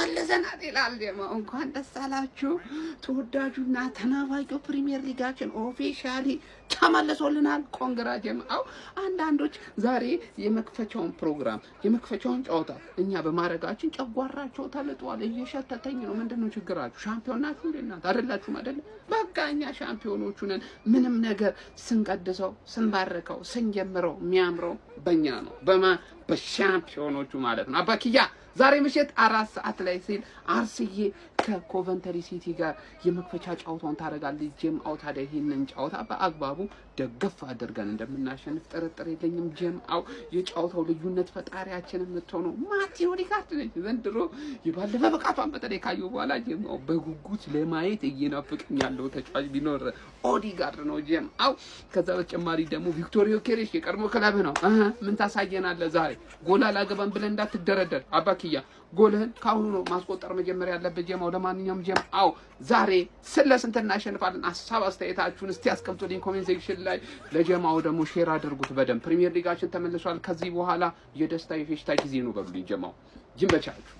ተመልሰናል ይላል ጀማው። እንኳን ደስ አላችሁ ተወዳጁና ተናፋቂው ፕሪሚየር ሊጋችን ኦፊሻሊ ተመልሶልናል። ኮንግራ ጀማው። አንዳንዶች ዛሬ የመክፈቻውን ፕሮግራም የመክፈቻውን ጨዋታ እኛ በማረጋችን ጨጓራቸው ተልጧል። እየሸተተኝ ነው። ምንድነው ችግራችሁ? ሻምፒዮን ናችሁ እንዴ እናንተ? አይደላችሁም አይደል? በቃ እኛ ሻምፒዮኖቹ ነን። ምንም ነገር ስንቀድሰው ስንባርከው ስንጀምረው የሚያምረው በእኛ ነው። በሻምፒዮኖቹ ማለት ነው። አባኪያ ዛሬ ምሽት 4 ሰዓት ላይ ሲል አርሲዬ ከኮቨንተሪ ሲቲ ጋር የመክፈቻ ጨዋታውን ታደርጋለች። ጀምአው ታዲያ ይሄንን ጨዋታ በአግባቡ ደገፍ አድርገን እንደምናሸንፍ ጥርጥር የለኝም። ጀምአው የጨዋታው ልዩነት ፈጣሪያችን የምትሆነው ማቲዮ ኦዴጋርድ ነች። ዘንድሮ የባለፈ ብቃቷን በተለይ ካየሁ በኋላ ጀምአው በጉጉት ለማየት እየናፈቀኝ ያለው ተጫዋች ቢኖር ኦዴጋርድ ነው። ጀምአው ከዛ በተጨማሪ ደግሞ ቪክቶሪዮ ኬሬሽ የቀድሞ ክለብ ነው። ምን ታሳየናለህ ዛሬ? ጎል አላገባም ብለን እንዳትደረደር አባኪያ። ጎልህን ካሁኑ ነው ማስቆጠር መጀመሪያ ያለበት ጀማው። ለማንኛውም ጀምአው ዛሬ ስንት እናሸንፋለን? ሀሳብ አስተያየታችሁን እስቲ አስቀምጡልኝ ኮሜንት ሴክሽን ላይ። ለጀማው ደግሞ ሼር አድርጉት በደንብ። ፕሪሚየር ሊጋችን ተመልሷል። ከዚህ በኋላ የደስታ የፌሽታ ጊዜ ነው በሉልኝ ጀማው። ይመቻችሁ።